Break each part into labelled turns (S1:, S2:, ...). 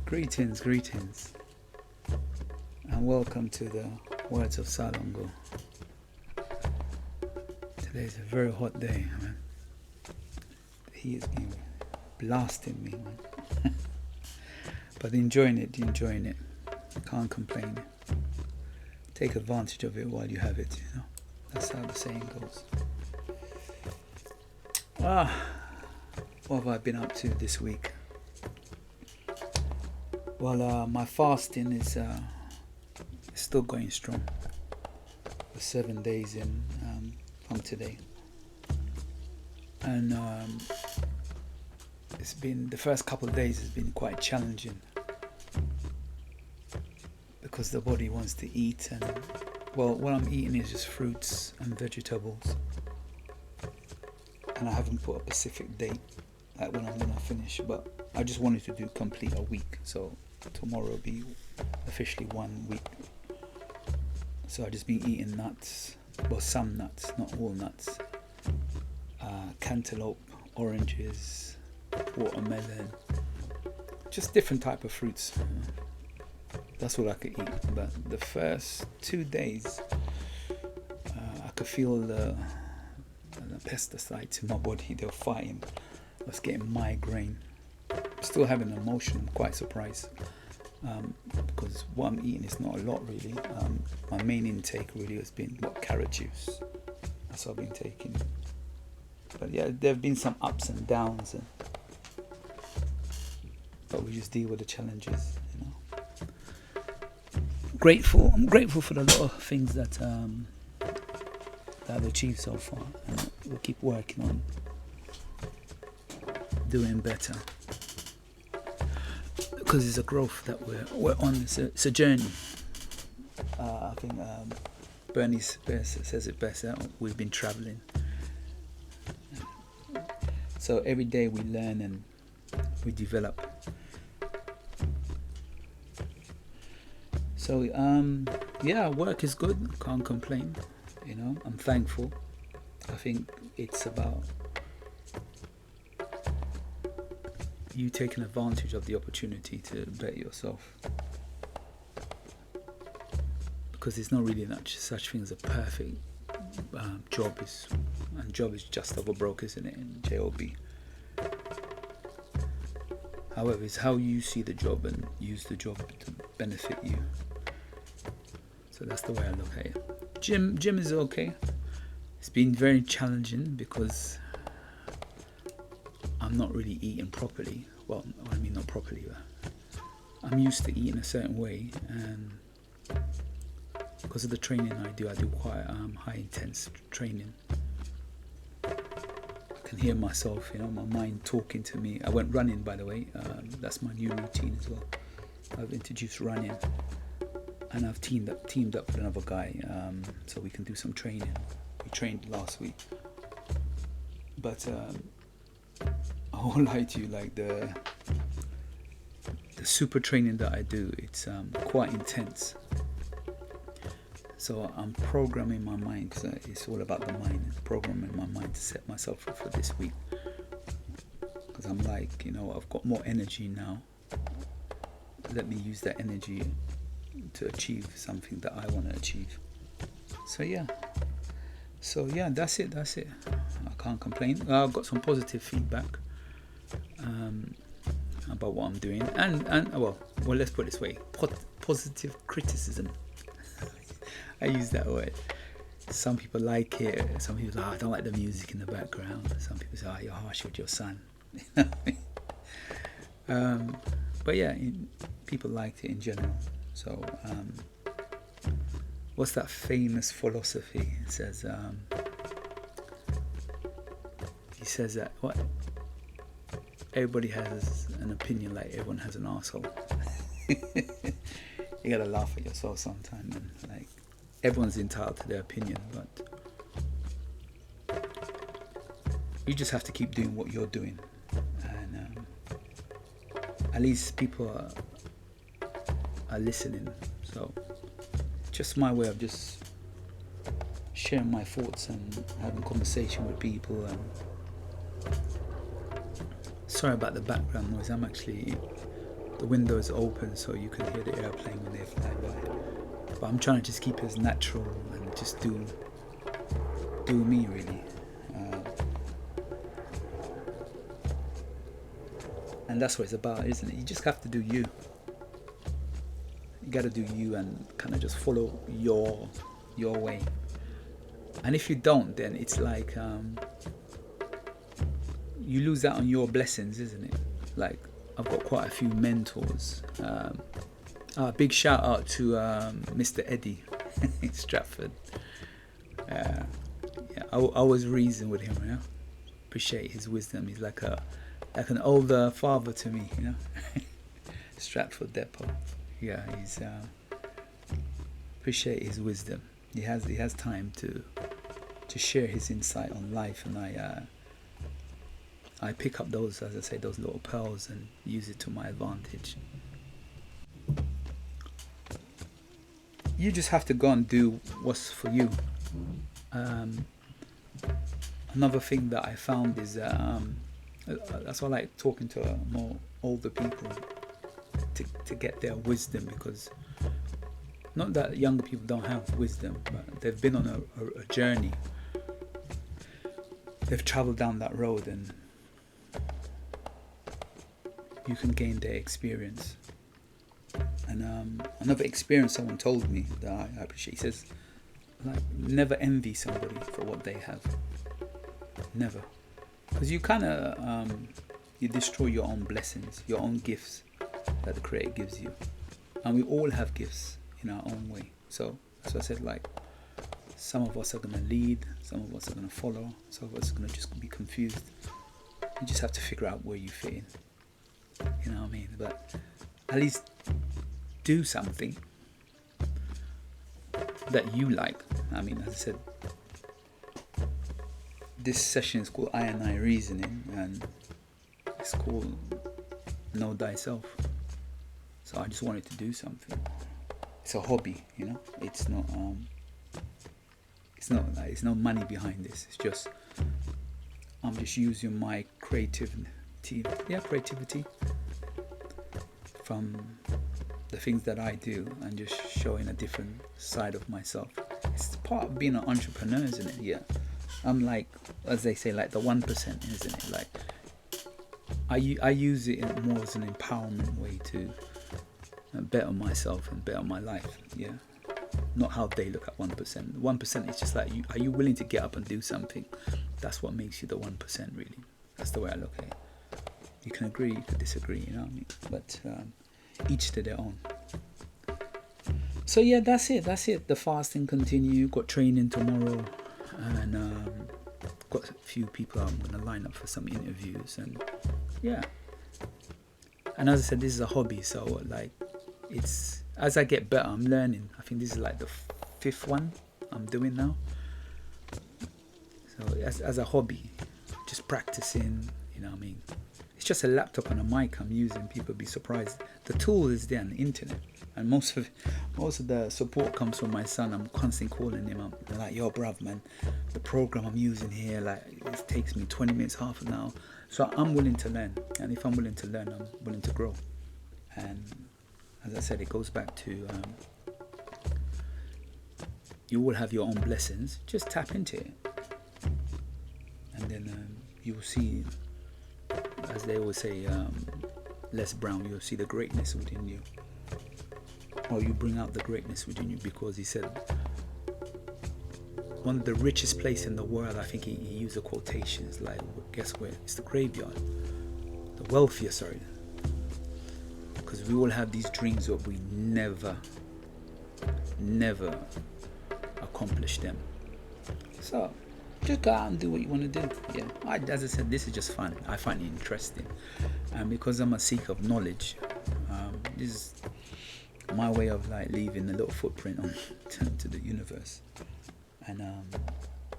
S1: Greetings, and welcome to the Words of Salongo. Today's a very hot day, man. The heat has been blasting me, man. But enjoying it. Can't complain. Take advantage of it while you have it, you know. That's how the saying goes. What have I been up to this week? Well, my fasting is still going strong. For 7 days in from today, and it's been the first couple of days has been quite challenging because the body wants to eat, and well, what I'm eating is just fruits and vegetables, and I haven't put a specific date like when I'm gonna finish, but I just wanted to do complete a week, so tomorrow will be officially 1 week. So I've just been eating nuts, well, some nuts, not all nuts, cantaloupe, oranges, watermelon, just different type of fruits. That's all I could eat. But the first 2 days I could feel the pesticides in my body. They were fighting. I was getting migraine. I'm still having an emotion. I'm quite surprised because what I'm eating is not a lot really. My main intake really has been carrot juice. That's what I've been taking. But yeah, there have been some ups and downs, but we just deal with the challenges, you know. I'm grateful for the lot of things that I've achieved so far, and we'll keep working on doing better, because it's a growth that we're on. It's a journey. I think Bernie says it best. We've been traveling, so every day we learn and we develop. So yeah, work is good. Can't complain. You know, I'm thankful. I think it's about you taking advantage of the opportunity to better yourself, because there's not really such thing as a perfect job is just over broke, isn't it, in job. However, it's how you see the job and use the job to benefit you. So that's the way I look at it. Gym is okay. It's been very challenging because I'm not really eating properly. Well, I mean not properly, but I'm used to eating a certain way, and because of the training I do quite high intense training. I can hear myself, you know, my mind talking to me. I went running, by the way. That's my new routine as well. I've introduced running, and I've teamed up with another guy, so we can do some training. We trained last week, but I won't lie to you, like the super training that I do, it's quite intense. So I'm programming my mind, because it's all about the mind, programming my mind to set myself up for this week, because I'm like, you know, I've got more energy now. Let me use that energy to achieve something that I want to achieve. So yeah, that's it. I can't complain. I've got some positive feedback about what I'm doing, and well, let's put it this way: positive criticism. I use that word. Some people like it. Some people say, I don't like the music in the background. Some people say, you're harsh with your son. But yeah, people liked it in general. So what's that famous philosophy? It says he says that what everybody has an opinion, like everyone has an arsehole. You gotta laugh at yourself sometimes, and like everyone's entitled to their opinion, but you just have to keep doing what you're doing, and at least people are listening. So just my way of just sharing my thoughts and having conversation with people. And sorry about the background noise. I'm actually the window is open so you can hear the airplane when they fly by. But I'm trying to just keep it as natural and just do me really. And that's what it's about, isn't it? You just have to do you. You got to do you and kind of just follow your way. And if you don't, then it's like you lose out on your blessings, isn't it? Like, I've got quite a few mentors. Big shout out to Mr. Eddie in Stratford. I always reason with him, you know. Appreciate his wisdom. He's like an older father to me, you know. Stratford Depot. Yeah, he's appreciate his wisdom. He has time to share his insight on life, and I pick up those, as I say, those little pearls and use it to my advantage. You just have to go and do what's for you. Another thing that I found is that's why I like talking to more older people to get their wisdom, because not that younger people don't have wisdom, but they've been on a journey. They've traveled down that road, and you can gain their experience. And another experience someone told me that I appreciate, he says, like, never envy somebody for what they have. Never. Because you kind of you destroy your own blessings, your own gifts that the Creator gives you. And we all have gifts in our own way. So that's what I said, like, some of us are going to lead, some of us are going to follow, some of us are going to just be confused. You just have to figure out where you fit in. You know what I mean? But at least do something that you like. I mean, as I said, this session is called I and I Reasoning, and it's called Know Thyself. So I just wanted to do something. It's a hobby, you know. It's no money behind this. It's just I'm just using my creativity from the things that I do and just showing a different side of myself. It's part of being an entrepreneur, isn't it? Yeah. I'm like, as they say, like the 1%, isn't it? Like, I use it more as an empowerment way to better myself and better my life. Yeah. Not how they look at 1%. 1% is just like, are you willing to get up and do something? That's what makes you the 1%, really. That's the way I look at it. You can agree, you can disagree, you know what I mean? But each to their own. So yeah, that's it. The fasting continue. Got training tomorrow, and got a few people I'm going to line up for some interviews, and yeah. And as I said, this is a hobby, so like, it's, as I get better, I'm learning. I think this is like the 5th one I'm doing now. So as a hobby, just practicing, you know what I mean? It's just a laptop and a mic I'm using. People be surprised. The tool is there on the internet, and most of the support comes from my son. I'm constantly calling him up. They're like, yo, bruv, man, the program I'm using here, like, it takes me 20 minutes, half an hour. So I'm willing to learn, and if I'm willing to learn, I'm willing to grow. And as I said, it goes back to you all have your own blessings. Just tap into it, and then you will see, as they always say, Les Brown, you'll see the greatness within you, or you bring out the greatness within you, because he said one of the richest place in the world, I think he used the quotations, like, guess where? It's the graveyard. The wealthiest, sorry. Because we all have these dreams, but we never accomplish them. So just go out and do what you want to do. Yeah, as I said, this is just fun. I find it interesting, and because I'm a seeker of knowledge, this is my way of like leaving a little footprint on to the universe. And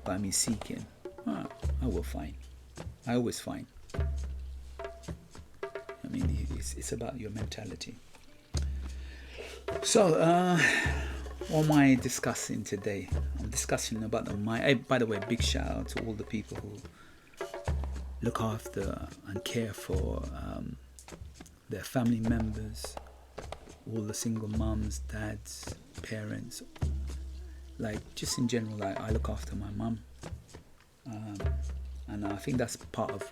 S1: by me seeking, I will find. I always find. I mean, it's about your mentality. So, what am I discussing today? I'm discussing about the mind. By the way, big shout out to all the people who look after and care for their family members, all the single mums, dads, parents, like just in general. Like I look after my mum, and I think that's part of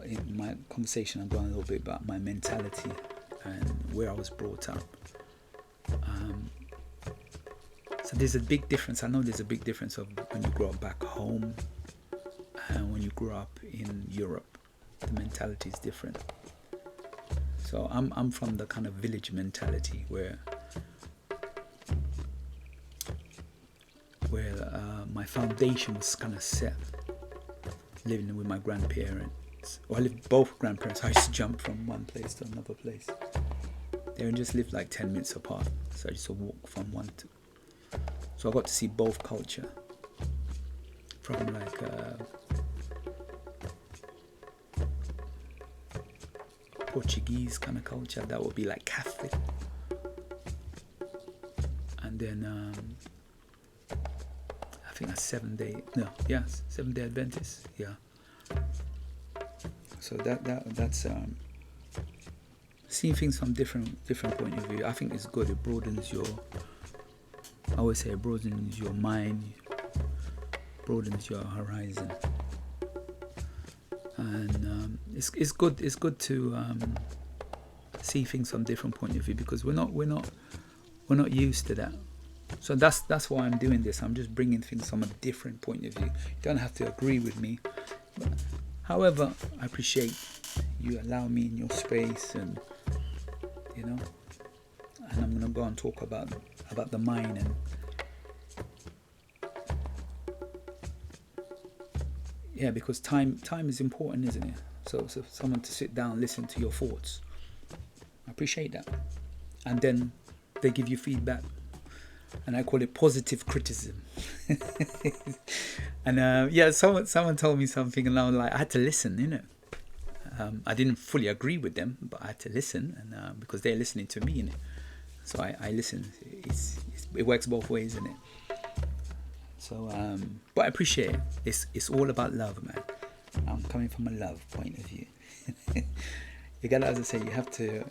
S1: in my conversation. I'm going a little bit about my mentality and where I was brought up. So there's a big difference. I know there's a big difference of when you grow up back home and when you grow up in Europe. The mentality is different. So I'm from the kind of village mentality where my foundation was kind of set, living with my grandparents. Well, I lived with both grandparents. I used to jump from one place to another place. They just lived like 10 minutes apart, so I used to walk from one to. So I got to see both culture, from like Portuguese kind of culture that would be like Catholic, and then I think that's Seventh Day Adventist, yeah. So that's seeing things from different point of view. I think it's good. It broadens your. I always say it broadens your mind, broadens your horizon, and it's good. It's good to see things from different point of view, because we're not used to that. So that's why I'm doing this. I'm just bringing things from a different point of view. You don't have to agree with me, but, however, I appreciate you allow me in your space, and and I'm gonna go and talk about the mind, and because time is important, isn't it? So someone to sit down, listen to your thoughts. I appreciate that, and then they give you feedback, and I call it positive criticism. And someone told me something, and I was like, I had to listen, I didn't fully agree with them, but I had to listen, and because they're listening to me, so I listen. It works both ways, isn't it? So, but I appreciate it. It's all about love, man. I'm coming from a love point of view. You gotta, as I say, you have to.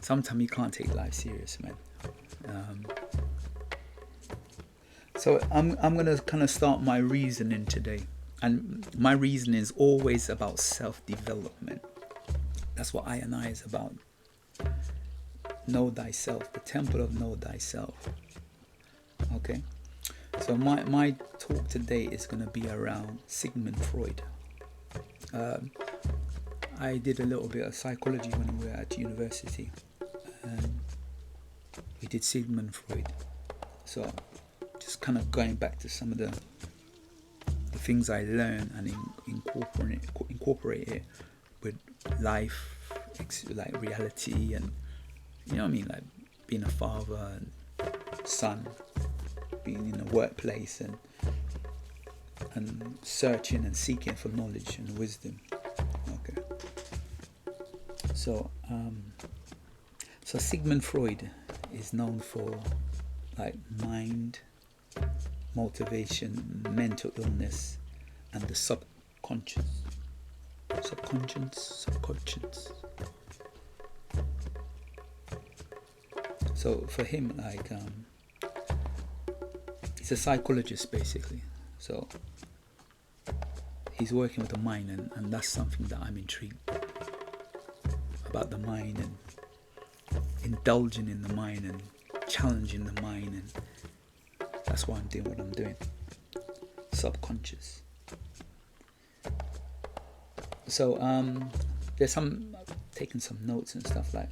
S1: Sometimes you can't take life serious, man. So I'm gonna kind of start my reasoning today, and my reasoning is always about self-development. That's what I is about. Know thyself, the temple of know thyself. Okay, so my talk today is going to be around Sigmund Freud. I did a little bit of psychology when we were at university, and we did Sigmund Freud. So just kind of going back to some of the things I learned and incorporate it with life, like reality, and like being a father and son, being in a workplace, and searching and seeking for knowledge and wisdom. Okay. So Sigmund Freud is known for like mind, motivation, mental illness, and the subconscious. So for him, like, he's a psychologist basically. So he's working with the mind, and that's something that I'm intrigued about, the mind, and indulging in the mind and challenging the mind, and that's why I'm doing what I'm doing. Subconscious. So there's taking some notes and stuff like.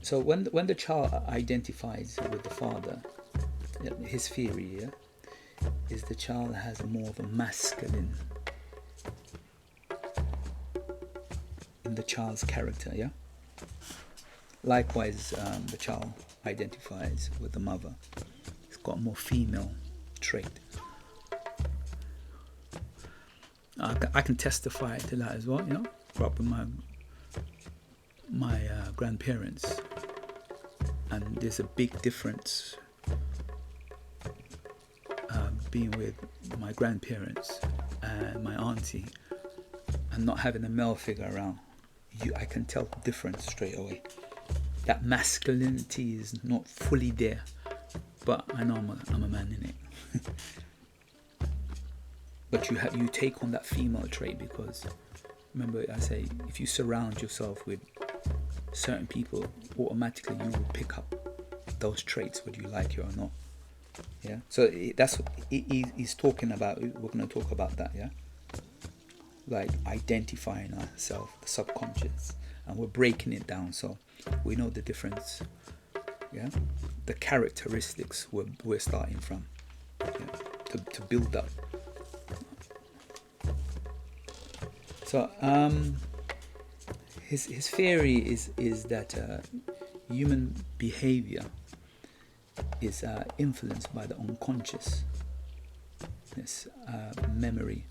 S1: So when the child identifies with the father, his theory is the child has more of a masculine in the child's character, yeah. Likewise, the child identifies with the mother. It's got more female trait. I can testify to that as well. Grew up with my grandparents, and there's a big difference being with my grandparents and my auntie and not having a male figure around, I can tell the difference straight away. That masculinity is not fully there, but I know I'm a man in it. But you take on that female trait, because remember I say, if you surround yourself with certain people, automatically you will pick up those traits whether you like it or not. Yeah, so that's what he's talking about. We're going to talk about that. Yeah, like identifying ourselves, the subconscious, and we're breaking it down so we know the difference. Yeah, the characteristics we're starting from, yeah, to build up. So his theory is that human behavior is influenced by the unconscious, this memory,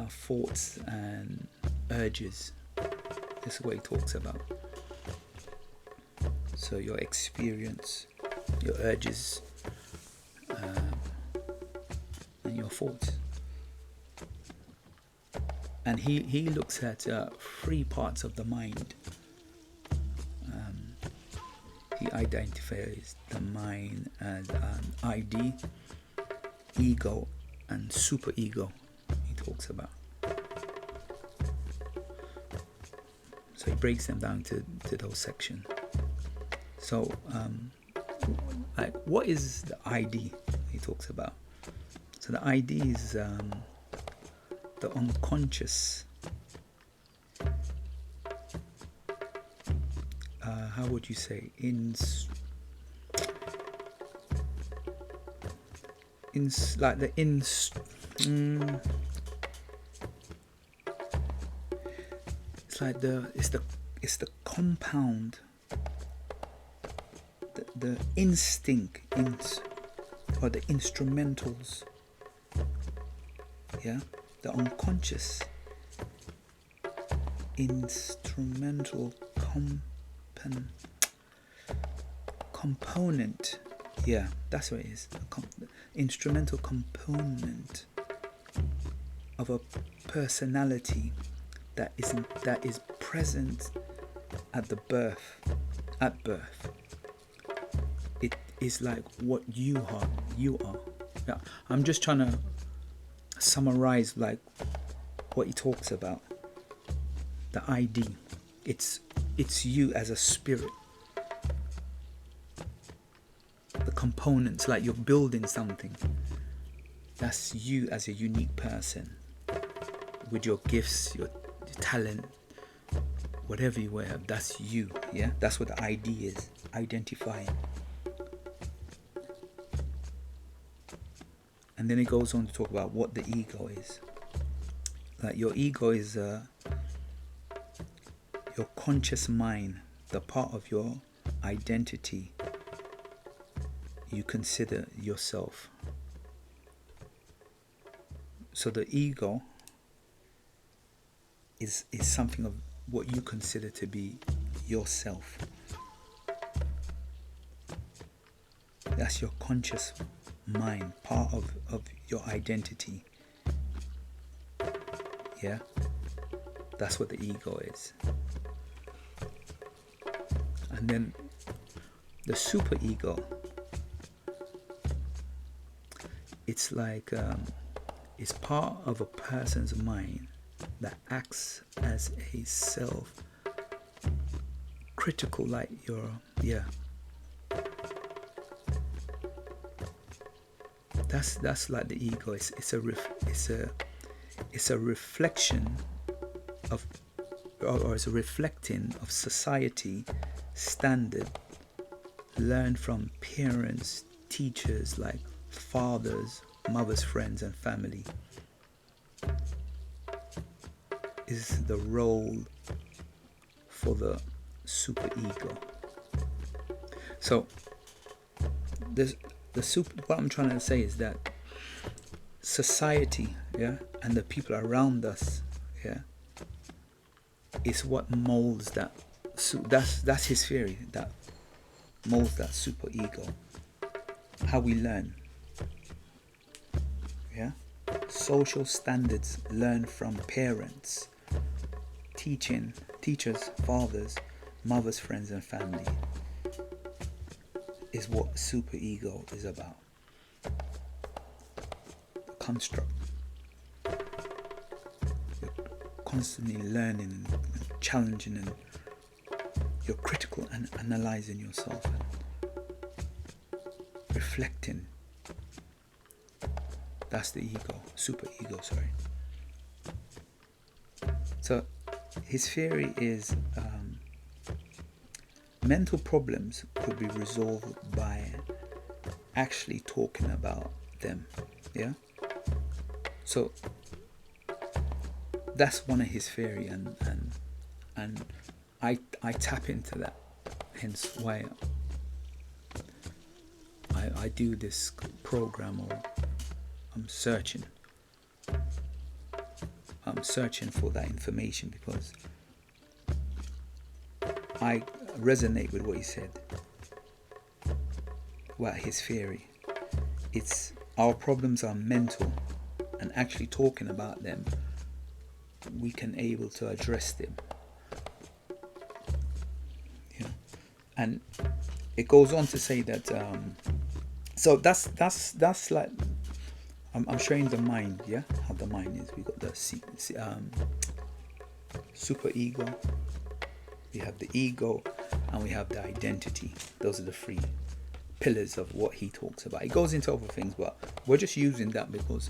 S1: thoughts and urges. This is what he talks about. So your experience, your urges, and your thoughts. And he looks at 3 parts of the mind. He identifies the mind as ID, ego, and superego. He talks about. So he breaks them down to those sections. So, like, what is the ID? He talks about. So the ID is the unconscious. How would you say? Like the it's like it's the compound, the instinct or the instrumentals. Yeah, the unconscious instrumental component. Yeah, that's what it is. The instrumental component of a personality that is present at birth. It is like what you are. Yeah, I'm just trying to summarize like what he talks about. The ID. It's you as a spirit. The components, like you're building something. That's you as a unique person, with your gifts, your talent, whatever you have. That's you. Yeah, that's what the ID is. Identifying. And then it goes on to talk about what the ego is. Like your ego is your conscious mind, the part of your identity you consider yourself. So the ego is something of what you consider to be yourself. That's your conscious mind, part of your identity. Yeah, that's what the ego is. And then the superego, it's like it's part of a person's mind that acts as a self critical, like your that's like the ego. It's a reflection of, or it's a reflecting of society standard learned from parents, teachers, like fathers, mothers, friends, and family. Is the role for the superego. So what I'm trying to say is that society, and the people around us, is what molds that. That's his theory, that molds that superego. How we learn. social standards learned from parents, teachers, fathers, mothers, friends, and family is what superego is about. The construct. You're constantly learning and challenging, and you're critical and analyzing yourself and reflecting. That's the ego, super ego, sorry. So his theory is mental problems could be resolved by actually talking about them. Yeah. So that's one of his theory, and I tap into that. Hence why I do this program, or I'm searching for that information, because I resonate with what he said about his theory. It's our problems are mental, and actually talking about them, we can able to address them. You know? And it goes on to say that so that's like I'm showing the mind, yeah, how the mind is. We got the super ego, we have the ego, and we have the identity. Those are the three pillars of what he talks about. He goes into other things, but we're just using that because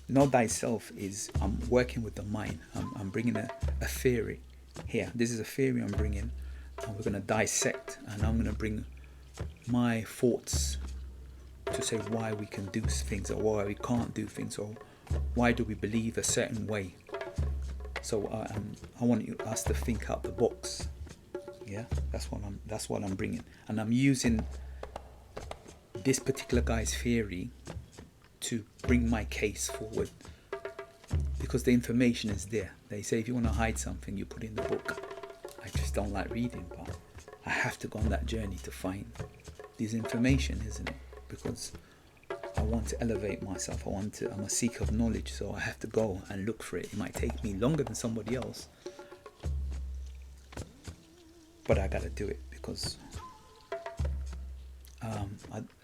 S1: know thyself is, I'm working with the mind. I'm bringing a theory here. This is a theory I'm bringing, and we're going to dissect, and I'm going to bring my thoughts to say why we can do things, or why we can't do things, or why do we believe a certain way. So I want us to think out the box. Yeah, that's what I'm bringing, and I'm using this particular guy's theory to bring my case forward, because the information is there. They say if you want to hide something, you put in the book. I just don't like reading, but I have to go on that journey to find this information, isn't it? Because I want to elevate myself. I'm a seeker of knowledge, so I have to go and look for it. It might take me longer than somebody else, but I gotta do it, because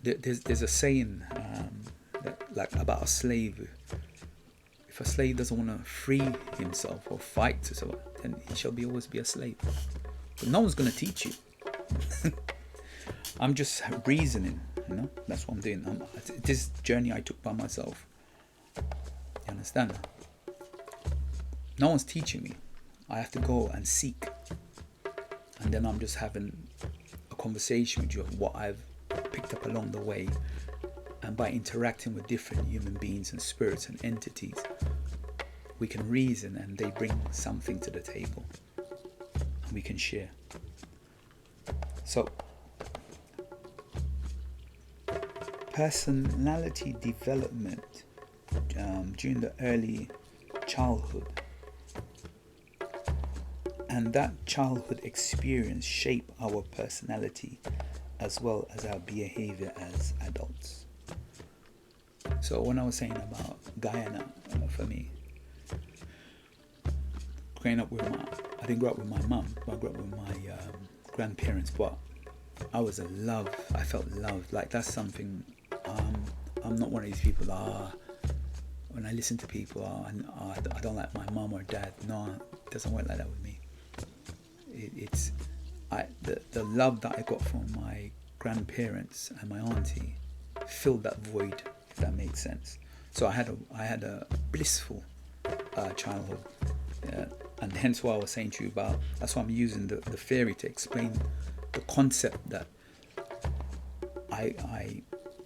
S1: there's a saying like about a slave. If a slave doesn't want to free himself or fight, then he shall always be a slave. But no one's going to teach you. I'm just reasoning, that's what I'm doing. This journey I took by myself. You understand? No one's teaching me. I have to go and seek. And then I'm just having a conversation with you of what I've picked up along the way. And by interacting with different human beings and spirits and entities, we can reason, and they bring something to the table, and we can share. So, personality development during the early childhood, and that childhood experience shape our personality as well as our behavior as adults. So when I was saying about Guyana, for me, growing up with I didn't grow up with my mum, but I grew up with my grandparents, but I felt loved. Like, that's something, I'm not one of these people, when I listen to people, I don't like my mum or dad. No, it doesn't work like that with me. The love that I got from my grandparents and my auntie filled that void, if that makes sense. So I had a blissful childhood, and hence why I was saying to you about, that's why I'm using the theory to explain the concept that I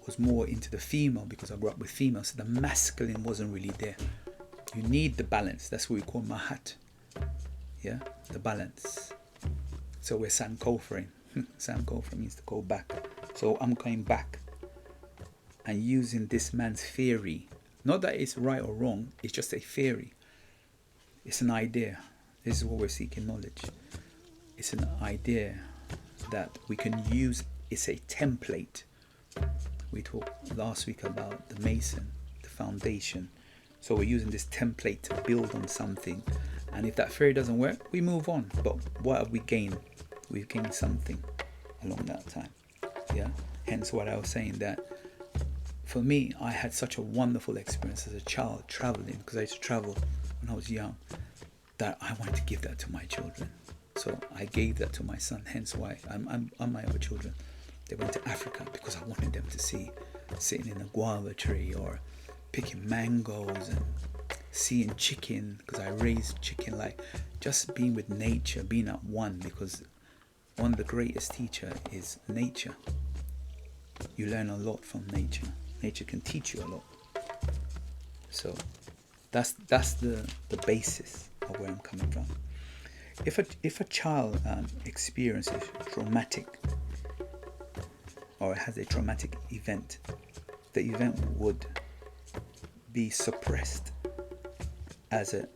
S1: was more into the female, because I grew up with females, so the masculine wasn't really there. You need the balance. That's what we call mahat. Yeah, the balance. So we're Sankofering. Sankofa means to go back. So I'm going back and using this man's theory. Not that it's right or wrong, it's just a theory. It's an idea. This is what we're seeking knowledge. It's an idea that we can use. It's a template. We talked last week about the mason, the foundation, So we're using this template to build on something, and if that theory doesn't work, we move on. But what have we gained? We've gained something along that time. Yeah. Hence what I was saying, that for me, I had such a wonderful experience as a child traveling, because I used to travel when I was young, that I wanted to give that to my children. So I gave that to my son. Hence why I'm my other children, they went to Africa, because I wanted them to see sitting in a guava tree or picking mangoes and seeing chicken, because I raised chicken, like just being with nature, being at one, because one of the greatest teacher is nature. You learn a lot from nature. Nature can teach you a lot. So that's the basis of where I'm coming from. If a child experiences traumatic, or has a traumatic event, the event would be suppressed it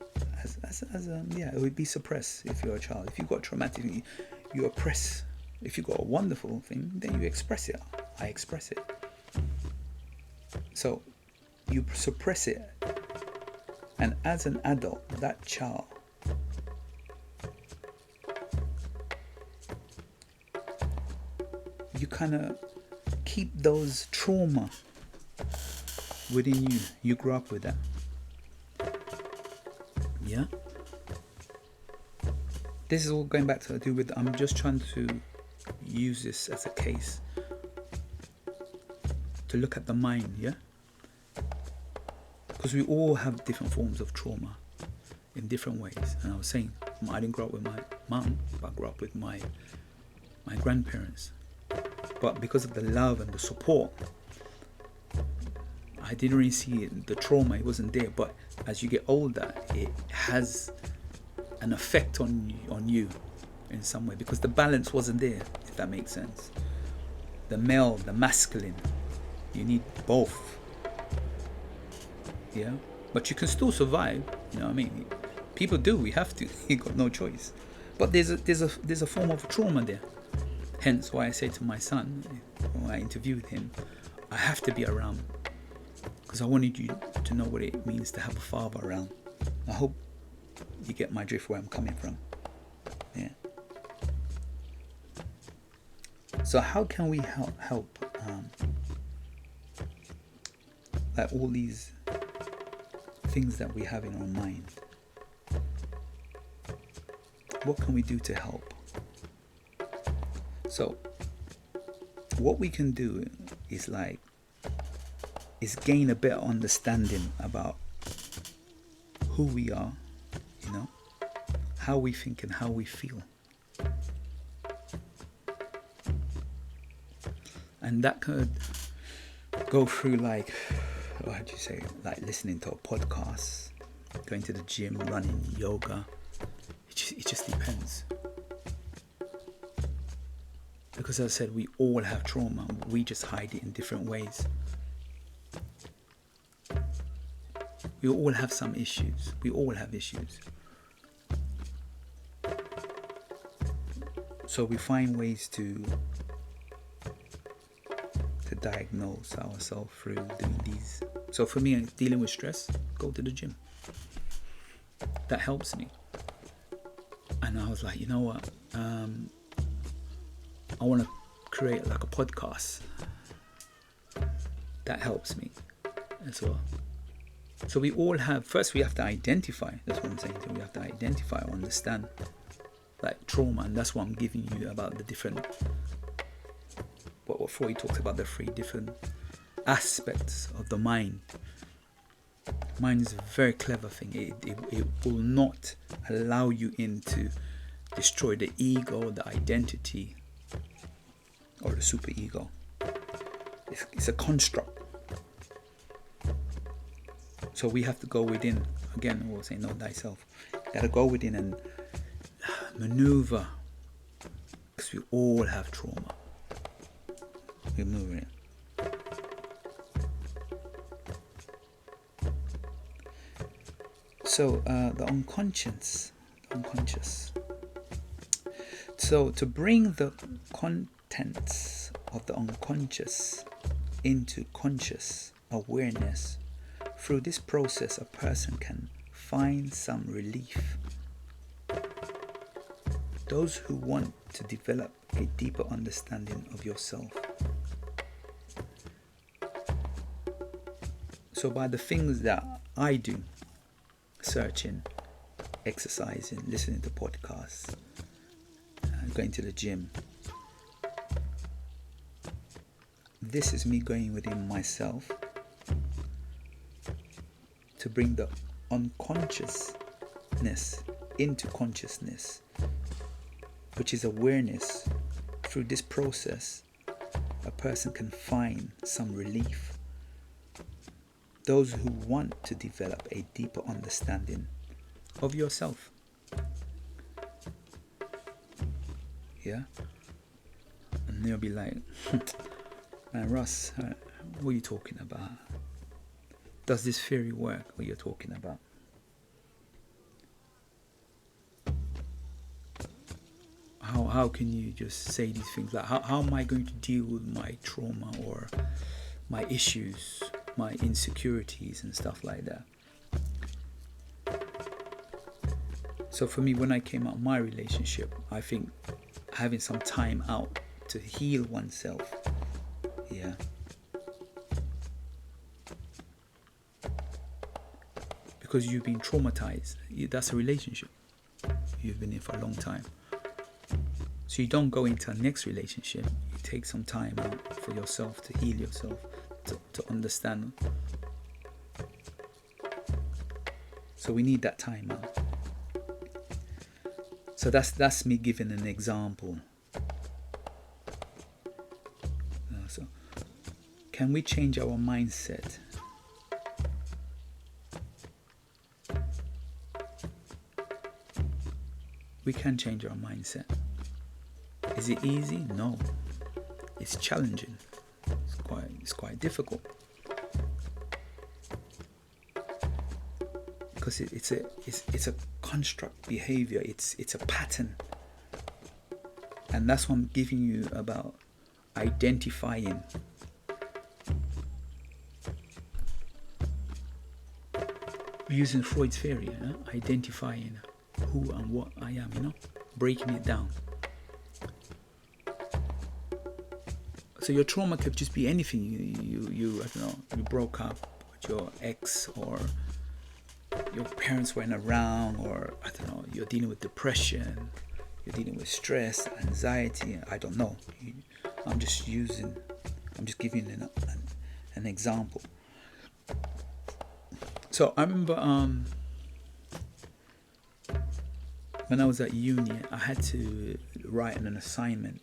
S1: would be suppressed. If you're a child, if you've got traumatic, you oppress. If you've got a wonderful thing, then you express it. I express it. So you suppress it, and as an adult, that child you kind of keep those trauma within you. You grew up with that. Yeah. This is all going back to do with, I'm just trying to use this as a case to look at the mind, yeah? Because we all have different forms of trauma in different ways. And I was saying, I didn't grow up with my mum, but I grew up with my grandparents. But because of the love and the support, I didn't really see the trauma. It wasn't there. But as you get older, it has an effect on you in some way, because the balance wasn't there, if that makes sense. The male, the masculine, you need both. Yeah, but you can still survive. You know what I mean? People do. We have to. You got no choice. But there's a form of trauma there. Hence why I say to my son, when I interviewed him, I have to be around, because I wanted you to know what it means to have a father around. I hope you get my drift where I'm coming from. Yeah. So how can we help like all these things that we have in our mind? What can we do to help? So what we can do is gain a better understanding about who we are, you know, how we think and how we feel. And that could go through like listening to a podcast, going to the gym, running, yoga. It just depends. Because as I said, we all have trauma. We just hide it in different ways. We all have some issues. We all have issues. So we find ways to diagnose ourselves through doing these. So for me, dealing with stress, go to the gym. That helps me. And I was like, you know what? I want to create like a podcast. That helps me as well. So we all have, first we have to identify, that's what I'm saying, we have to identify or understand like trauma, and that's what I'm giving you about the different, what Freud talks about, the 3 different aspects of the mind. Mind is a very clever thing. It will not allow you in to destroy the ego, the identity, or the super ego. It's a construct. So we have to go within. Again, we'll say, know thyself. You gotta go within and maneuver, because we all have trauma. We're moving it. So the unconscious. So to bring the contents of the unconscious into conscious awareness Through this process, a person can find some relief. Those who want to develop a deeper understanding of yourself. So by the things that I do, searching, exercising, listening to podcasts, going to the gym, this is me going within myself to bring the unconsciousness into consciousness, which is awareness. Through this process, a person can find some relief. Those who want to develop a deeper understanding of yourself. Yeah? And they'll be like, man, Russ, what are you talking about? Does this theory work, what you're talking about? How can you just say these things? Like, how am I going to deal with my trauma or my issues, my insecurities and stuff like that? So for me, when I came out of my relationship, I think having some time out to heal oneself, yeah, because you've been traumatized. That's a relationship you've been in for a long time. So you don't go into a next relationship. You take some time out for yourself to heal yourself, to understand. So we need that time out. So that's me giving an example. So can we change our mindset? We can change our mindset. Is it easy? No. It's challenging. It's quite difficult. Because it's a construct behavior. It's a pattern. And that's what I'm giving you about identifying. Using Freud's theory, identifying who and what I am, breaking it down. So your trauma could just be anything. You I don't know, you broke up with your ex, or your parents weren't around, or I don't know, you're dealing with depression, you're dealing with stress, anxiety, I don't know. I'm just giving an example. So I remember when I was at uni, I had to write an assignment.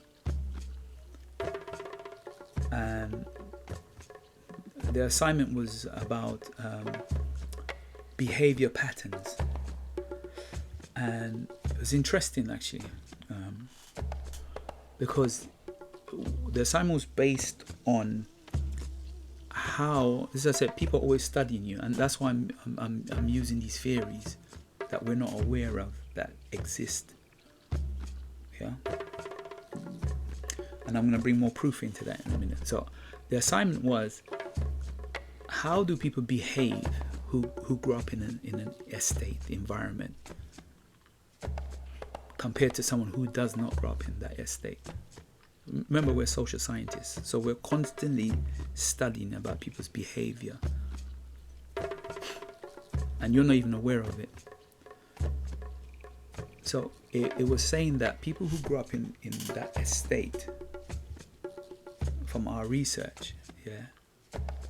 S1: And the assignment was about behavior patterns. And it was interesting, actually, because the assignment was based on how, as I said, people are always studying you, and that's why I'm using these theories that we're not aware of that exist. Yeah. And I'm going to bring more proof into that in a minute. So the assignment was, how do people behave who grew up in an estate environment compared to someone who does not grow up in that estate? Remember, we're social scientists, so we're constantly studying about people's behavior, and you're not even aware of it. So it was saying that people who grew up in that estate, from our research,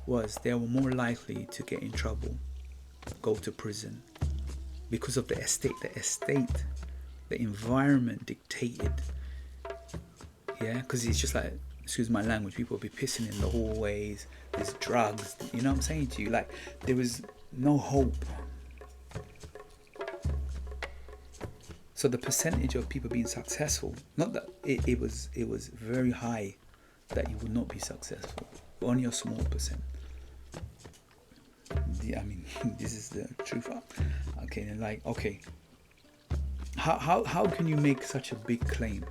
S1: was they were more likely to get in trouble, go to prison, because of the estate. The environment dictated. Yeah, because it's just like, excuse my language, people will be pissing in the hallways, there's drugs, you know what I'm saying to you? Like, there was no hope. So the percentage of people being successful, not that it was very high that you would not be successful, but only a small percent. I mean, this is the truth. Okay, and like, okay, how can you make such a big claim?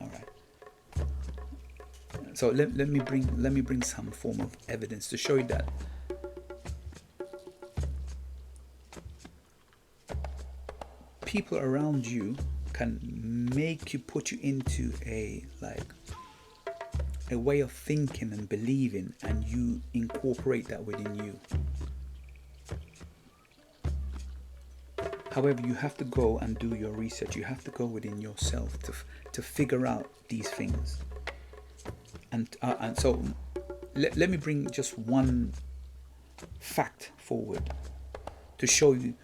S1: All right. So let me bring some form of evidence to show you that people around you can make you, put you into a way of thinking and believing, and you incorporate that within you. However, you have to go and do your research. You have to go within yourself to figure out these things. And so let me bring just one fact forward to show you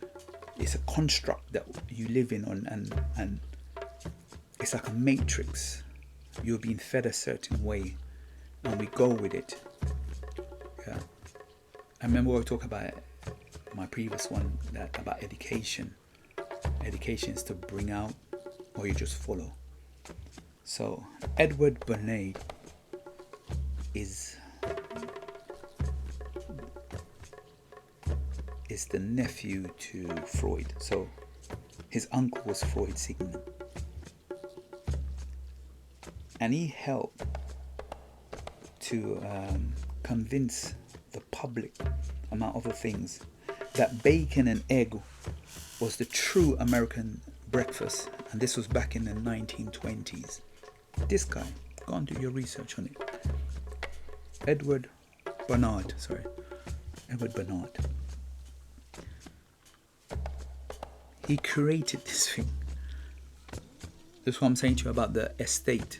S1: it's a construct that you live in on, and it's like a matrix. You're being fed a certain way, and we go with it. Yeah. I remember we talked about my previous one, that about education. Education is to bring out, or you just follow. So Edward Bernays is the nephew to Freud. So his uncle was Freud Sigmund, and he helped to convince the public, among other things, that bacon and egg was the true American breakfast. And this was back in the 1920s. This guy, go and do your research on it. Edward Bernays. He created this thing. That's what I'm saying to you about the estate.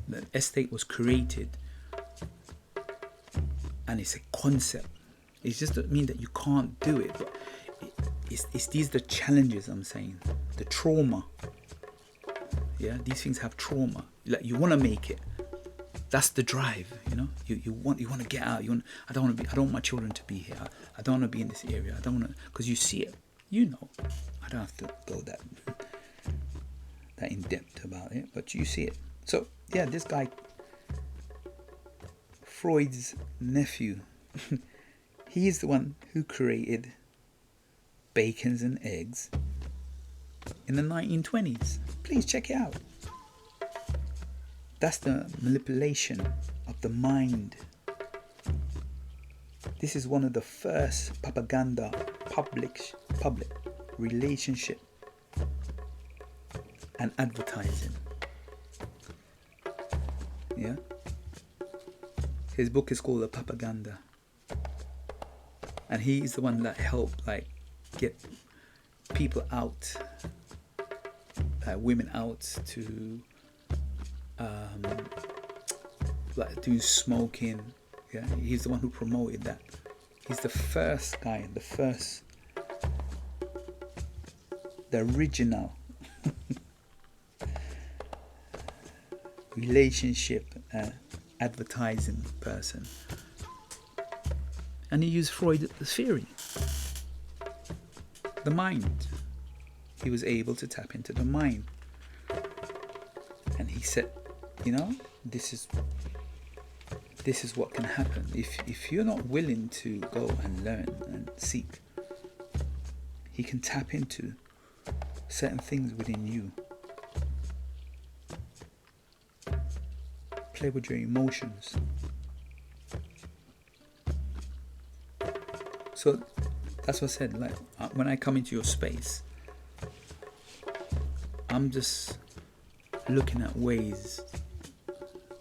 S1: The estate was created, and it's a concept. It just doesn't mean that you can't do it, but it's these the challenges I'm saying. The trauma. Yeah, these things have trauma. Like, you want to make it. That's the drive, you know. You want to get out. I don't want my children to be here. I don't want to be in this area. I don't want to, because you see it. You know. I don't have to go that in depth about it, but you see it. So yeah, this guy, Freud's nephew, he is the one who created bacons and eggs in the 1920s. Please check it out. That's the manipulation of the mind. This is one of the first propaganda, public relationship and advertising. Yeah. His book is called The Propaganda, and he's the one that helped get people out, women out to do smoking. Yeah, he's the one who promoted that. He's the first guy, the original relationship advertising person, and he used Freud's theory, the mind. He was able to tap into the mind, and he said, this is what can happen if you're not willing to go and learn and seek. He can tap into certain things within you. Play with your emotions. So that's what I said. When I come into your space, I'm just looking at ways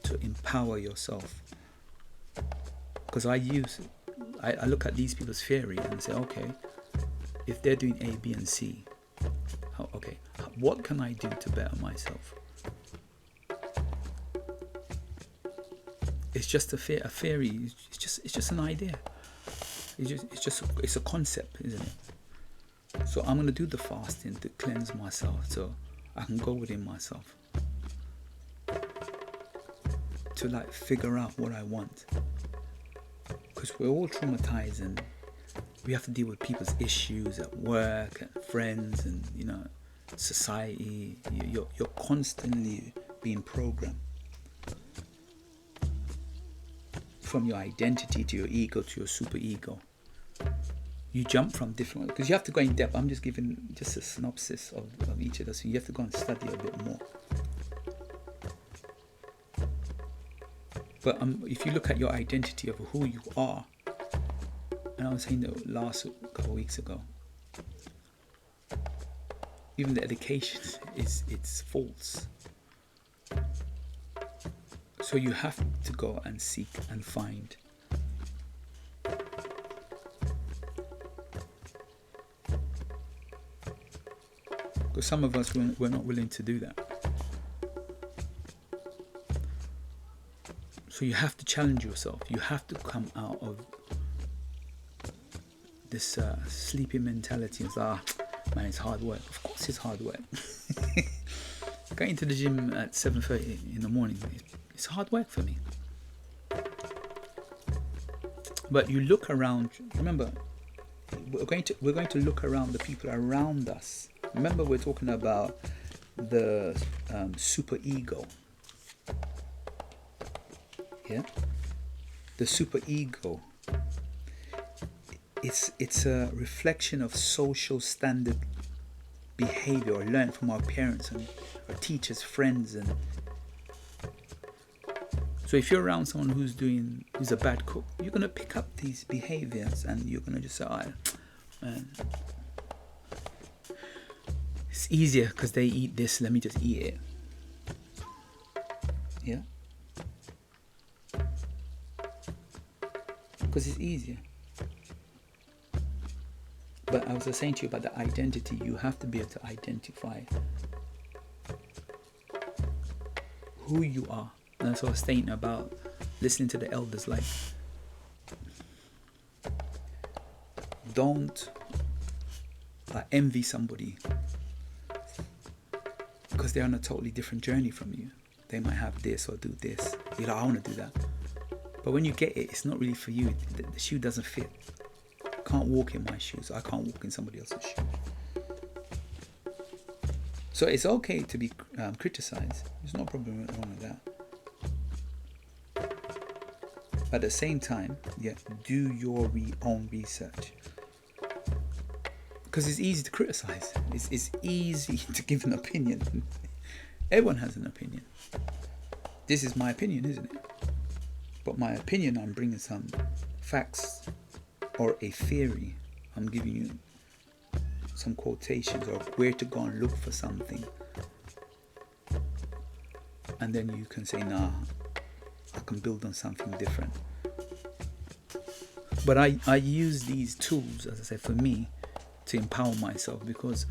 S1: to empower yourself. Because I look at these people's theory and say, okay, if they're doing A, B, and C, okay, what can I do to better myself? It's just a theory. It's just an idea. It's a concept, isn't it? So I'm gonna do the fasting to cleanse myself, so I can go within myself to figure out what I want. Because we're all traumatized, and we have to deal with people's issues at work, and friends, and society. You're constantly being programmed. From your identity to your ego to your super ego. You jump from different, because you have to go in depth. I'm just giving a synopsis of each of those. So you have to go and study a bit more. But if you look at your identity of who you are, and I was saying the last couple of weeks ago, even the education it's false. So you have to go and seek and find. Because some of us, we're not willing to do that. So you have to challenge yourself. You have to come out of this sleepy mentality. It's like, man, it's hard work. Of course it's hard work. Going to the gym at 7:30 in the morning, it's hard work for me. But you look around, remember, we're going to look around the people around us. Remember, we're talking about the super ego. Yeah, the super ego. It's a reflection of social standard behavior or learned from our parents and our teachers, friends, and so if you're around someone who's a bad cook, you're gonna pick up these behaviors and you're gonna just say, "Oh, man, it's easier because they eat this. Let me just eat it." Yeah. Because it's easier. But I was saying to you about the identity. You have to be able to identify who you are. And that's what I was saying about listening to the elders. Like, don't envy somebody because they're on a totally different journey from you. They might have this or do this. You're like, I want to do that. But when you get it, it's not really for you. The shoe doesn't fit. I can't walk in my shoes. I can't walk in somebody else's shoes. So it's okay to be criticized. There's no problem wrong with that. But at the same time, yeah, do your own research. Because it's easy to criticize. It's easy to give an opinion. Everyone has an opinion. This is my opinion, isn't it? But my opinion, I'm bringing some facts or a theory. I'm giving you some quotations or where to go and look for something. And then you can say, nah, I can build on something different. But I use these tools, as I said, for me to empower myself, because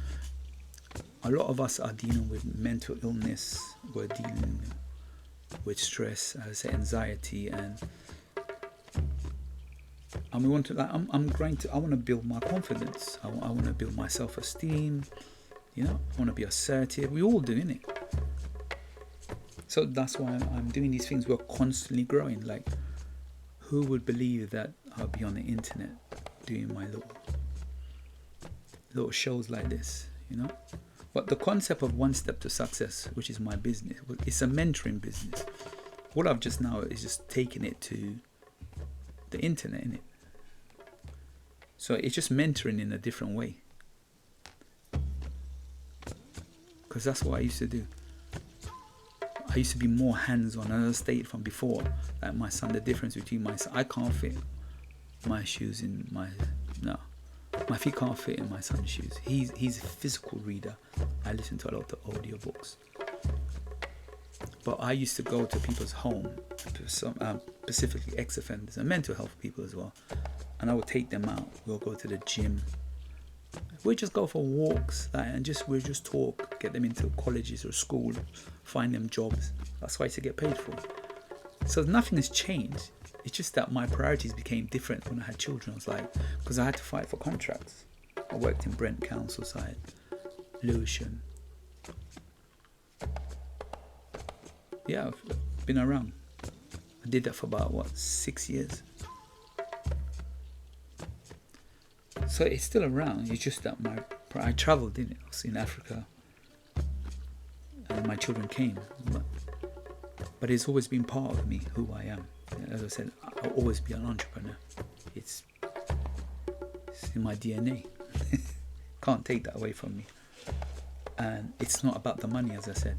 S1: a lot of us are dealing with mental illness. We're dealing with stress, as I say, anxiety, and we want to. Like, I want to build my confidence. I want to build my self-esteem. You know, I want to be assertive. We all do, innit? So that's why I'm doing these things. We're constantly growing. Like, who would believe that I'll be on the internet doing my little shows like this? You know. But the concept of One Step to Success, which is my business, it's a mentoring business. What I've just now is just taken it to the internet, innit? So it's just mentoring in a different way. Because that's what I used to do. I used to be more hands-on. As I stated from before, like my son, the difference between my son, I can't fit my shoes in my, no. My feet can't fit in my son's shoes. He's a physical reader. I listen to a lot of audiobooks. But I used to go to people's home, specifically ex-offenders and mental health people as well. And I would take them out. We'll go to the gym. We'd just go for walks, we'll just talk, get them into colleges or school, find them jobs. That's what I used to get paid for. So nothing has changed. It's just that my priorities became different when I had children. I was like, because I had to fight for contracts. I worked in Brent Council side, Lewisham. Yeah, I've been around. I did that for about 6 years. So it's still around. It's just that I travelled, didn't it? I was in Africa, and my children came. But it's always been part of me, who I am. As I said, I'll always be an entrepreneur. It's in my DNA. Can't take that away from me. And it's not about the money, as I said.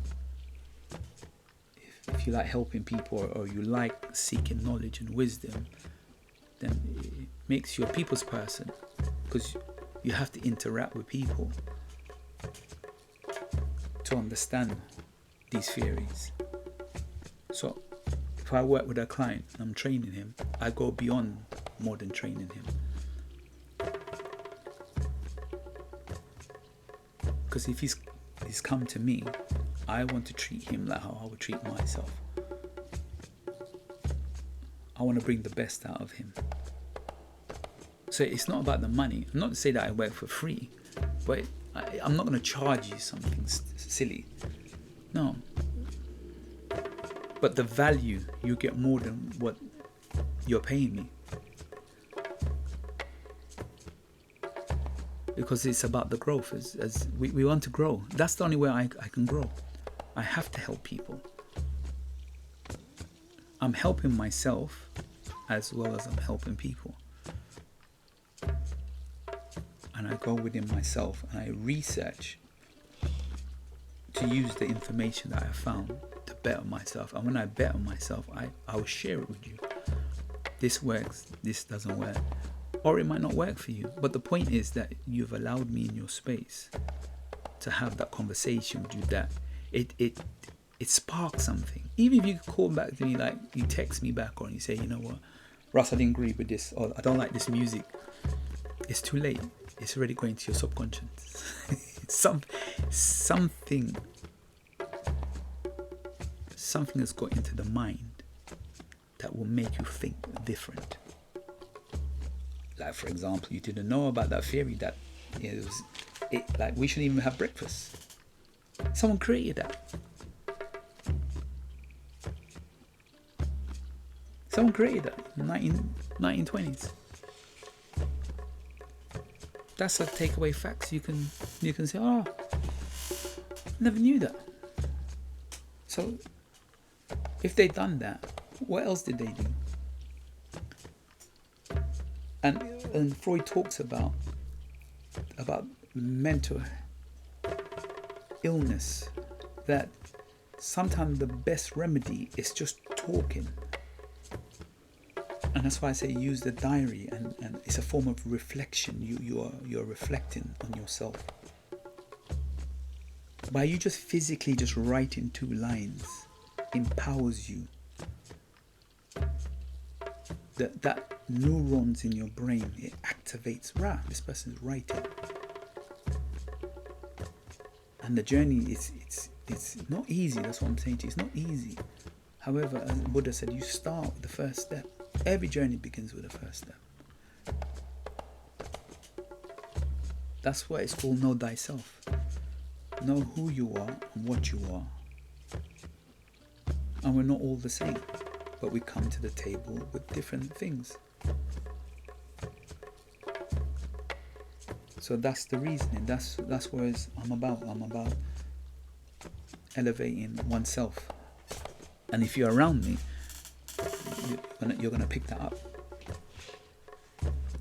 S1: If you like helping people or you like seeking knowledge and wisdom, then it makes you a people's person, because you have to interact with people. to understand these theories. So if I work with a client and I'm training him, I go beyond more than training him. Because if he's come to me, I want to treat him like how I would treat myself. I want to bring the best out of him. So it's not about the money. I'm not to say that I work for free, but I'm not going to charge you something silly. No. But the value, you get more than what you're paying me. Because it's about the growth. As we want to grow. That's the only way I can grow. I have to help people. I'm helping myself as well as I'm helping people. And I go within myself and I research to use the information that I found to better myself. And when I better myself, I will share it with you. This works, this doesn't work. Or it might not work for you. But the point is that you've allowed me in your space to have that conversation with you, that it sparks something. Even if you call back to me, like you text me back or you say, you know what, Russ, I didn't agree with this, or I don't like this music. It's too late. It's already going to your subconscious. Something has got into the mind that will make you think different. Like, for example, you didn't know about that theory that like we shouldn't even have breakfast. Someone created that. Someone created that in the 1920s. That's a takeaway facts. You can say, oh, never knew that. So if they done that, what else did they do? And Freud talks about mental illness, that sometimes the best remedy is just talking. And that's why I say use the diary, and it's a form of reflection. You're reflecting on yourself. By you just physically just writing 2 lines empowers you. That neurons in your brain, it activates, this person's writing. And the journey it's not easy. That's what I'm saying to you. It's not easy. However, as Buddha said, you start with the first step. Every journey begins with the first step. That's why it's called Know Thyself. Know who you are and what you are. And we're not all the same, but we come to the table with different things. So that's the reasoning. That's what I'm about. I'm about elevating oneself. And if you're around me, you're gonna pick that up.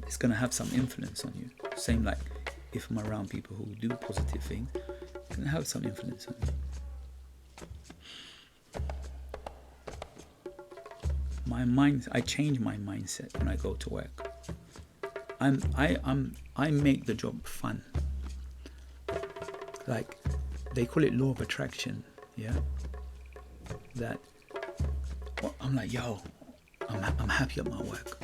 S1: It's gonna have some influence on you. Same like if I'm around people who do positive things, it's gonna have some influence on me. I change my mindset when I go to work. I make the job fun. Like they call it law of attraction, yeah. That I'm like, yo, I'm happy at my work.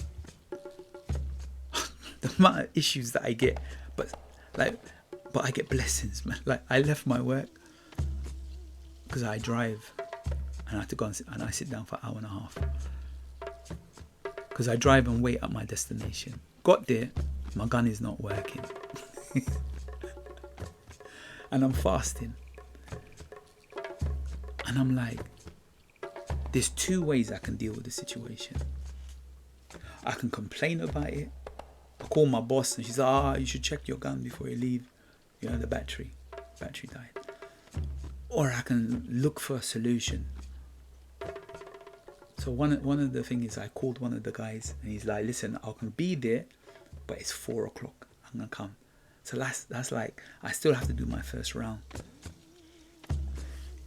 S1: The amount of issues that I get, but I get blessings, man. Like I left my work because I drive, and I have to go and I sit down for an hour and a half because I drive and wait at my destination. Got there, my gun is not working, and I'm fasting, and I'm like, there's 2 ways I can deal with the situation. I can complain about it. I call my boss and she's like, you should check your gun before you leave. You know, the battery died. Or I can look for a solution. So one of the things is I called one of the guys and he's like, listen, I can be there, but it's 4 o'clock. I'm gonna come. So that's like, I still have to do my first round.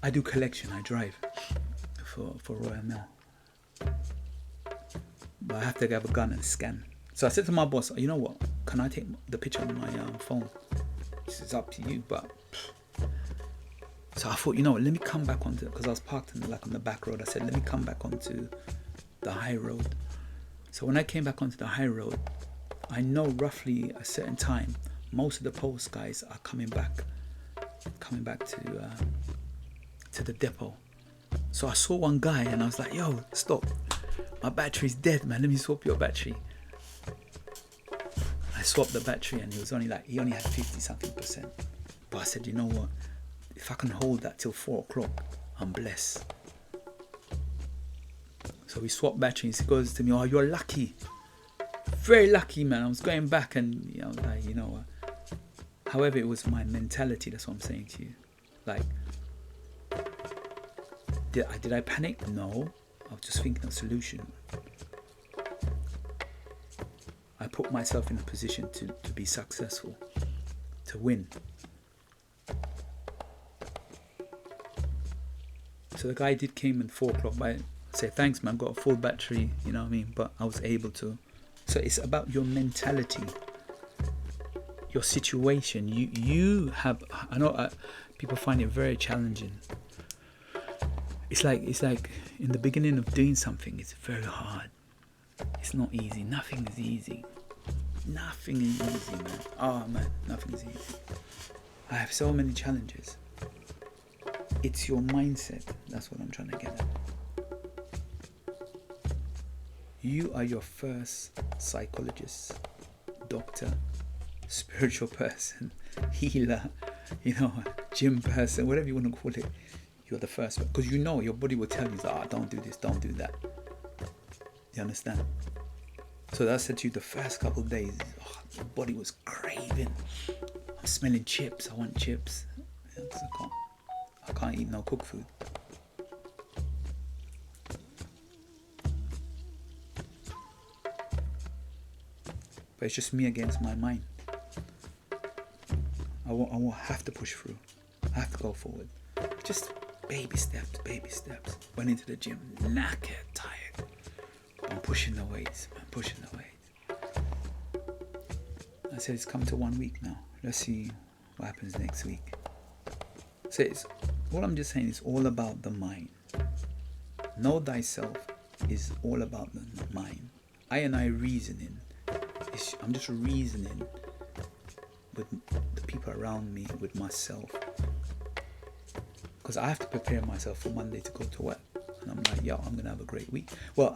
S1: I do collection, I drive for Royal Mail. But I have to have a gun and scan. So I said to my boss, you know what? Can I take the picture on my phone? He says, it's up to you, but So I thought, let me come back onto, because I was parked on the back road. I said, let me come back onto the high road. So when I came back onto the high road, I know roughly a certain time, most of the post guys are coming back to the depot. So I saw one guy and I was like, yo, stop. My battery's dead, man. Let me swap your battery. I swapped the battery and he only had 50 something percent. But I said, you know what? If I can hold that till 4 o'clock, I'm blessed. So we swapped batteries. He goes to me, oh, you're lucky. Very lucky, man. I was going back and I was like, however, it was my mentality. That's what I'm saying to you. Like, did I panic? No. I was just thinking of a solution. I put myself in a position to be successful, to win. So the guy came at 4 o'clock. I say, thanks, man. I've got a full battery, you know what I mean? But I was able to. So it's about your mentality, your situation. You have. I know people find it very challenging. It's like in the beginning of doing something, it's very hard. It's not easy. Nothing is easy. Nothing is easy, man. Oh man, nothing is easy. I have so many challenges. It's your mindset. That's what I'm trying to get at. You are your first psychologist, doctor, spiritual person, healer, gym person, whatever you want to call it. You're the first one. Because your body will tell you, don't do this, don't do that. You understand? So that said to you, the first couple of days, the body was craving. I'm smelling chips. I want chips. I can't eat no cooked food. But it's just me against my mind. I won't have to push through. I have to go forward. Just baby steps. Went into the gym, knackered, tired. I'm pushing the weights. I said it's come to 1 week now. Let's see what happens next week. So what I'm just saying is all about the mind. Know thyself is all about the mind. I reasoning. I'm just reasoning with the people around me, with myself. Because I have to prepare myself for Monday to go to work. And I'm like, I'm going to have a great week. Well,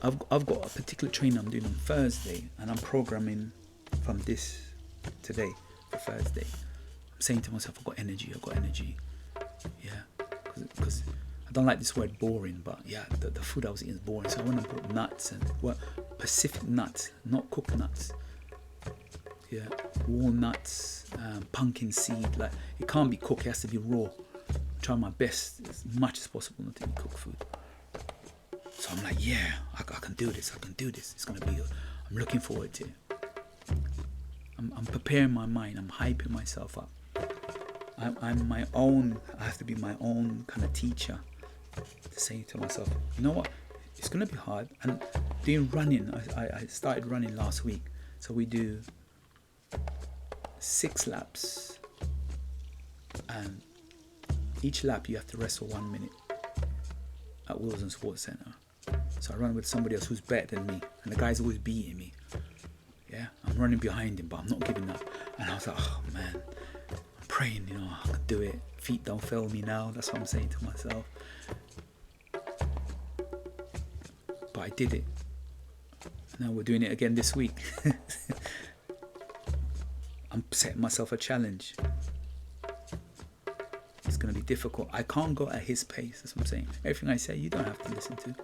S1: I've got a particular training I'm doing on Thursday, and I'm programming from this today for Thursday. I'm saying to myself, I've got energy. Yeah, because I don't like this word boring, but the food I was eating is boring. So I want to put nuts and Pacific nuts, not cooked nuts. Yeah, walnuts, pumpkin seed. Like, it can't be cooked; it has to be raw. I'm trying my best as much as possible not to be cooked food. So I'm like, I can do this. It's gonna be. I'm looking forward to it. I'm preparing my mind. I'm hyping myself up. I'm my own. I have to be my own kind of teacher to say to myself, you know what? It's gonna be hard. And doing running, I started running last week. So we do 6 laps, and each lap you have to rest for 1 minute at Wilson Sports Centre. So I run with somebody else who's better than me, and the guy's always beating me. Yeah, I'm running behind him, but I'm not giving up. And I was like, oh man, I'm praying, I can do it. Feet don't fail me now. That's what I'm saying to myself. But I did it. Now we're doing it again this week. I'm setting myself a challenge. It's going to be difficult. I can't go at his pace. That's what I'm saying. Everything I say, you don't have to listen to.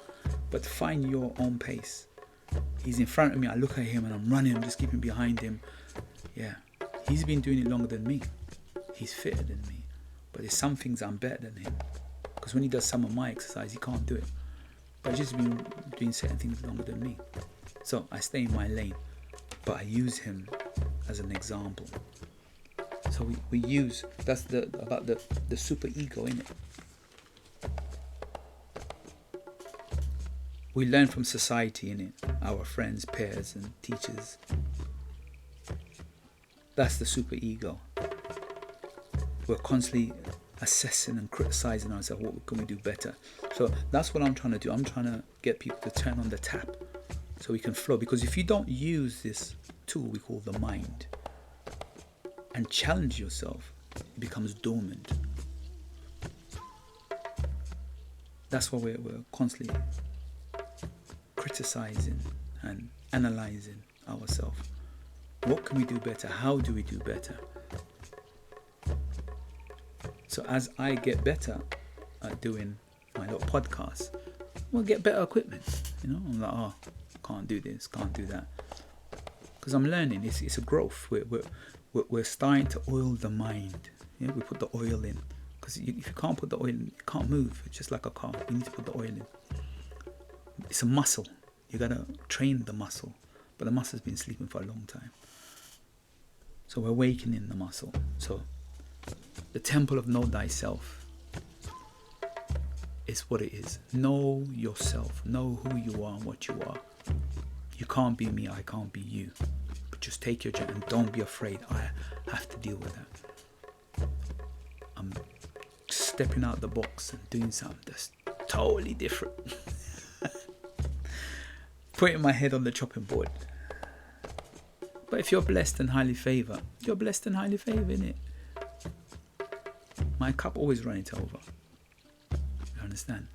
S1: But find your own pace. He's in front of me. I look at him and I'm running. I'm just keeping behind him. Yeah. He's been doing it longer than me. He's fitter than me. But there's some things I'm better than him. Because when he does some of my exercise, he can't do it. But he's just been doing certain things longer than me. So I stay in my lane. But I use him as an example. So we use, that's about the super ego, innit? We learn from society, innit? Our friends, peers and teachers. That's the super ego. we're constantly assessing and criticizing ourselves. What can we do better? So that's what I'm trying to do. I'm trying to get people to turn on the tap so we can flow. Because if you don't use this tool we call the mind and challenge yourself, it becomes dormant. That's why we're constantly criticizing and analyzing ourselves. What can we do better? How do we do better? So as I get better at doing my little podcasts, we'll get better equipment. I'm like, oh, can't do this, can't do that, because I'm learning. It's a growth. We're starting to oil the mind. We put the oil in, because if you can't put the oil in, you can't move. It's just like a car. You need to put the oil in. It's a muscle. You gotta train the muscle, but the muscle's been sleeping for a long time. So we're awakening the muscle. So the temple of know thyself is what it is. Know yourself. Know who you are and what you are. You can't be me. I can't be you. But just take your journey and don't be afraid. I have to deal with that. I'm stepping out the box and doing something that's totally different. Putting my head on the chopping board. But if you're blessed and highly favoured, you're blessed and highly favoured, innit? My cup always running over. You understand?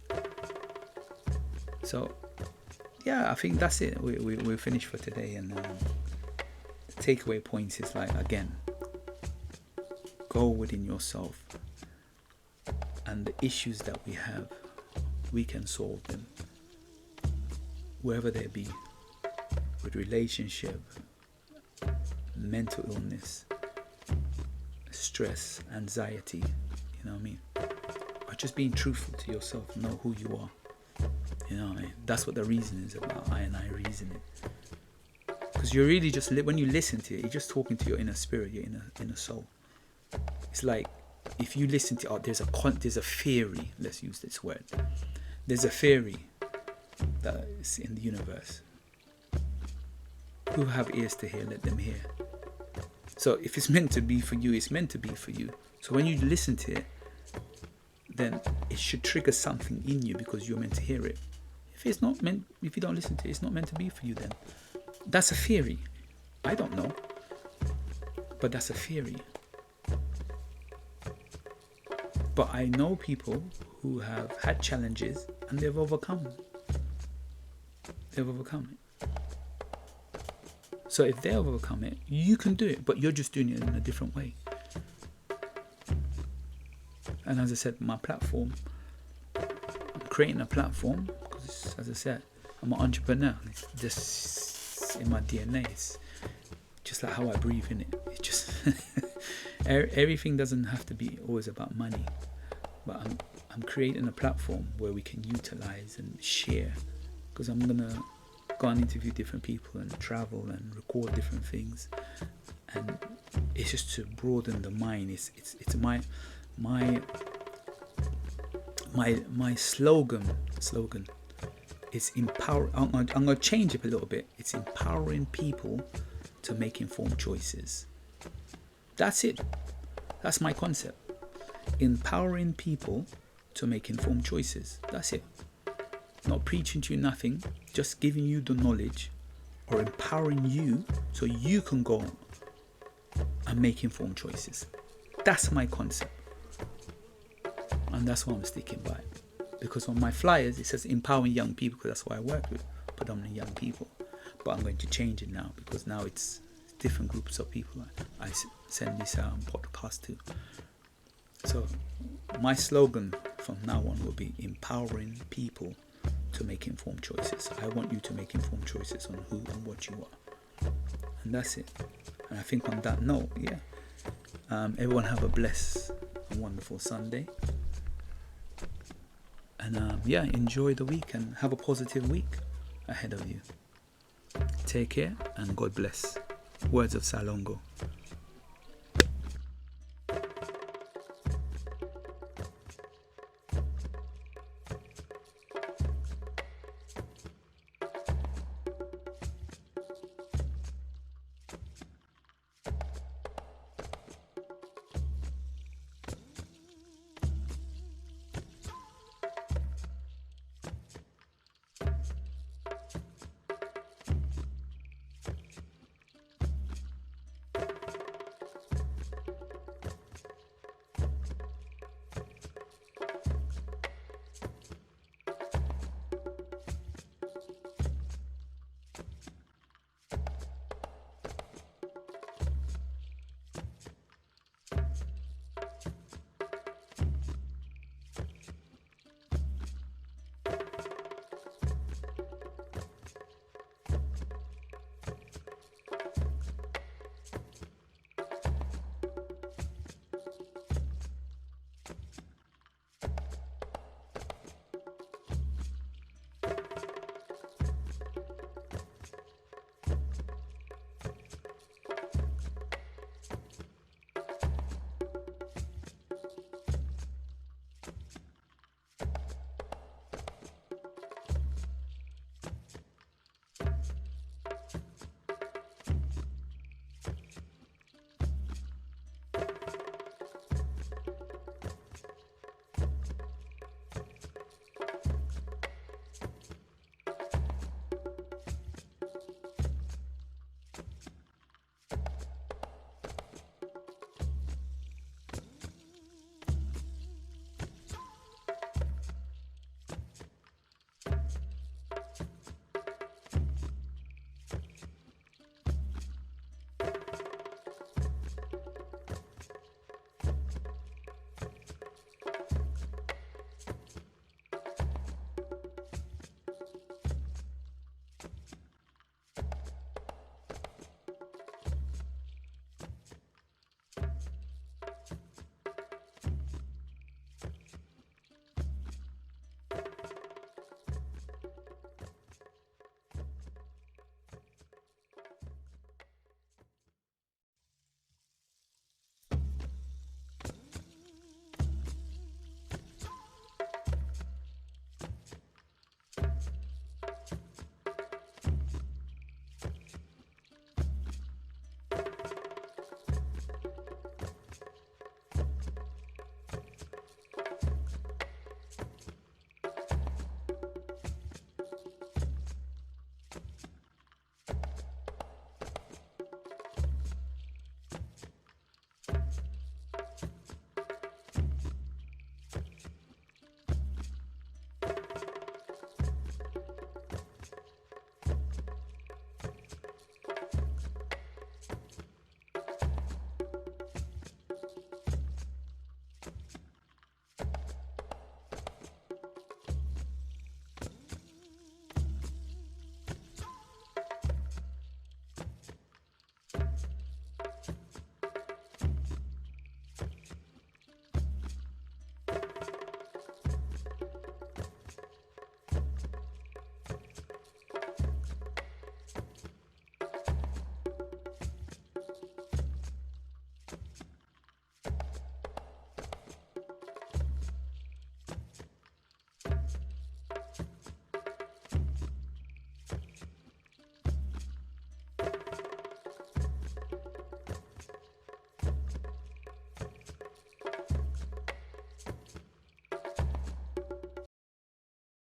S1: So, yeah, I think that's it. We're finished for today. And the takeaway points is like, again, go within yourself. And the issues that we have, we can solve them. Wherever they be. With relationship, mental illness, stress, anxiety, you know what I mean? Or just being truthful to yourself, know who you are. You know what I mean? That's what the reason is about, I reasoning. Because you're really just, when you listen to it, you're just talking to your inner spirit, your inner soul. It's like, if you listen to, there's a theory, let's use this word. There's a theory that is in the universe. Who have ears to hear, let them hear. So if it's meant to be for you, it's meant to be for you. So when you listen to it, then it should trigger something in you because you're meant to hear it. If it's not meant, if you don't listen to it, it's not meant to be for you then. That's a theory. I don't know. But that's a theory. But I know people who have had challenges and they've overcome. They've overcome it. So if they overcome it, you can do it, but you're just doing it in a different way. And as I said, my platform, I'm creating a platform because, as I said, I'm an entrepreneur. It's just in my DNA. It's just like how I breathe in it. It just everything doesn't have to be always about money, but I'm creating a platform where we can utilize and share. Because I'm gonna go and interview different people and travel and record different things, and it's just to broaden the mind. It's my slogan is empower. I'm gonna change it a little bit. It's empowering people to make informed choices. That's it. That's my concept. Empowering people to make informed choices. That's it. Not preaching to you nothing, just giving you the knowledge or empowering you so you can go and make informed choices. That's my concept. And that's what I'm sticking by. Because on my flyers, it says empowering young people, because that's what I work with, predominantly young people. But I'm going to change it now, because now it's different groups of people I send this podcast to. So my slogan from now on will be empowering people to make informed choices. I want you to make informed choices on who and what you are. And that's it. And I think on that note, everyone have a blessed and wonderful Sunday. And enjoy the week and have a positive week ahead of you. Take care and God bless. Words of Salongo.